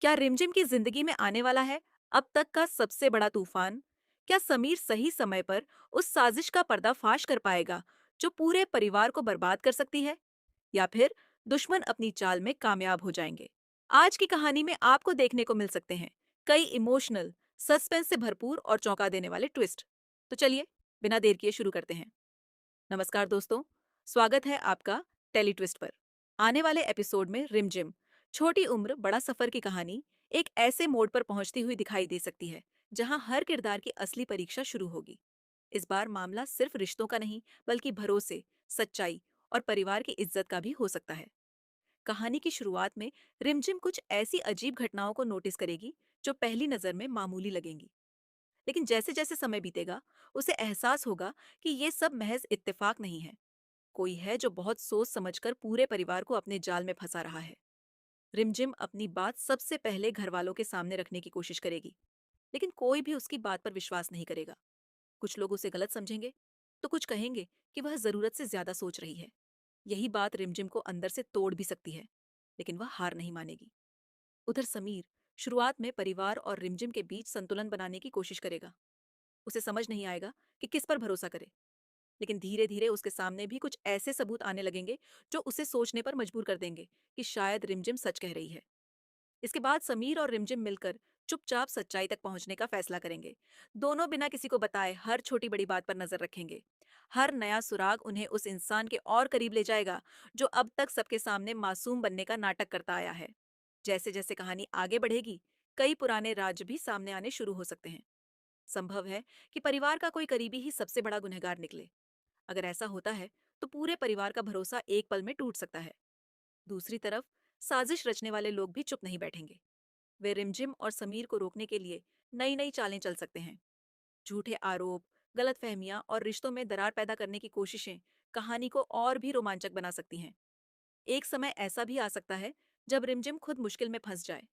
क्या रिमझिम की जिंदगी में आने वाला है अब तक का सबसे बड़ा तूफान? क्या समीर सही समय पर उस साजिश का पर्दाफाश कर पाएगा जो पूरे परिवार को बर्बाद कर सकती है? या फिर दुश्मन अपनी चाल में कामयाब हो जाएंगे? आज की कहानी में आपको देखने को मिल सकते हैं कई इमोशनल, सस्पेंस से भरपूर और चौंका देने वाले ट्विस्ट। तो चलिए, बिना देर किए शुरू करते हैं। नमस्कार दोस्तों, स्वागत है आपका टेली ट्विस्ट पर। आने वाले एपिसोड में रिमझिम, छोटी उम्र बड़ा सफर की कहानी एक ऐसे मोड़ पर पहुंचती हुई दिखाई दे सकती है जहां हर किरदार की असली परीक्षा शुरू होगी। इस बार मामला सिर्फ रिश्तों का नहीं, बल्कि भरोसे, सच्चाई और परिवार की इज्जत का भी हो सकता है। कहानी की शुरुआत में रिमझिम कुछ ऐसी अजीब घटनाओं को नोटिस करेगी जो पहली नजर में मामूली लगेंगी, लेकिन जैसे जैसे समय बीतेगा उसे एहसास होगा कि ये सब महज इत्तेफाक नहीं है। कोई है जो बहुत सोच समझकर पूरे परिवार को अपने जाल में फंसा रहा है। रिमझिम अपनी बात सबसे पहले घर वालों के सामने रखने की कोशिश करेगी, लेकिन कोई भी उसकी बात पर विश्वास नहीं करेगा। कुछ लोग उसे गलत समझेंगे, तो कुछ कहेंगे कि वह जरूरत से ज्यादा सोच रही है। यही बात रिमझिम को अंदर से तोड़ भी सकती है, लेकिन वह हार नहीं मानेगी। उधर समीर शुरुआत में परिवार और रिमझिम के बीच संतुलन बनाने की कोशिश करेगा। उसे समझ नहीं आएगा कि किस पर भरोसा करे, लेकिन धीरे धीरे उसके सामने भी कुछ ऐसे सबूत आने लगेंगे जो उसे सोचने पर मजबूर कर देंगे कि शायद रिमझिम सच कह रही है। इसके बाद समीर और रिमझिम मिलकर चुपचाप सच्चाई तक पहुंचने का फैसला करेंगे। दोनों बिना किसी को बताए हर छोटी बड़ी बात पर नजर रखेंगे। हर नया सुराग उन्हें उस इंसान के और करीब ले जाएगा जो अब तक सबके सामने मासूम बनने का नाटक करता आया है। जैसे जैसे कहानी आगे बढ़ेगी, कई पुराने राज भी सामने आने शुरू हो सकते हैं। संभव है कि परिवार का कोई करीबी ही सबसे बड़ा गुनहगार निकले। अगर ऐसा होता है तो पूरे परिवार का भरोसा एक पल में टूट सकता है। दूसरी तरफ साजिश रचने वाले लोग भी चुप नहीं बैठेंगे। वे रिमझिम और समीर को रोकने के लिए नई नई चालें चल सकते हैं। झूठे आरोप, गलतफहमियां और रिश्तों में दरार पैदा करने की कोशिशें कहानी को और भी रोमांचक बना सकती हैं। एक समय ऐसा भी आ सकता है जब रिमझिम खुद मुश्किल में फंस जाए।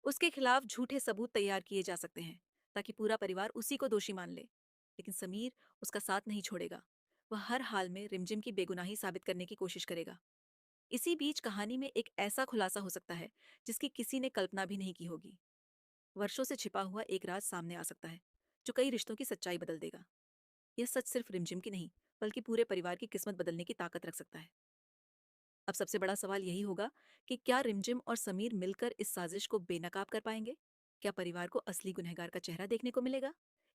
उसके खिलाफ झूठे सबूत तैयार किए जा सकते हैं ताकि पूरा परिवार उसी को दोषी मान ले। लेकिन समीर उसका साथ नहीं छोड़ेगा। वह हर हाल में रिमझिम की बेगुनाही साबित करने की कोशिश करेगा। इसी बीच कहानी में एक ऐसा खुलासा हो सकता है जिसकी किसी ने कल्पना भी नहीं की होगी। वर्षों से छिपा हुआ एक राज सामने आ सकता है जो कई रिश्तों की सच्चाई बदल देगा। यह सच सिर्फ रिमझिम की नहीं, बल्कि पूरे परिवार की किस्मत बदलने की ताकत रख सकता है। अब सबसे बड़ा सवाल यही होगा कि क्या रिमझिम और समीर मिलकर इस साजिश को बेनकाब कर पाएंगे? क्या परिवार को असली गुनहगार का चेहरा देखने को मिलेगा,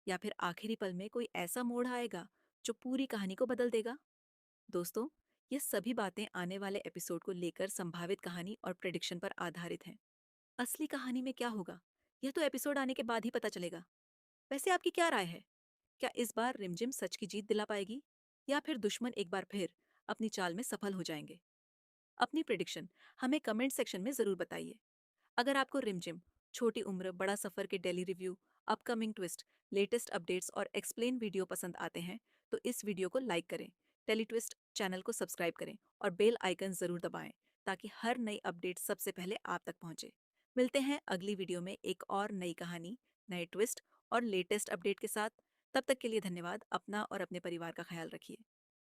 या फिर आखिरी पल में कोई ऐसा मोड़ आएगा जो पूरी कहानी को बदल देगा? दोस्तों, ये सभी बातें आने वाले एपिसोड को लेकर संभावित कहानी और प्रेडिक्शन पर आधारित हैं। असली कहानी में क्या होगा, यह तो एपिसोड आने के बाद ही पता चलेगा। वैसे आपकी क्या राय है? क्या इस बार रिमझिम सच की जीत दिला पाएगी, या फिर दुश्मन एक बार फिर अपनी चाल में सफल हो जाएंगे? अपनी प्रिडिक्शन हमें कमेंट सेक्शन में जरूर बताइए। अगर आपको रिमझिम, छोटी उम्र बड़ा सफर के daily review, upcoming twist, latest updates और एक्सप्लेन वीडियो पसंद आते हैं तो इस वीडियो को लाइक करें, टेली ट्विस्ट चैनल को सब्सक्राइब करें और बेल आइकन जरूर दबाएं ताकि हर नई अपडेट सबसे पहले आप तक पहुंचे। मिलते हैं अगली वीडियो में एक और नई कहानी, नए ट्विस्ट और लेटेस्ट अपडेट के साथ। तब तक के लिए धन्यवाद। अपना और अपने परिवार का ख्याल रखिए।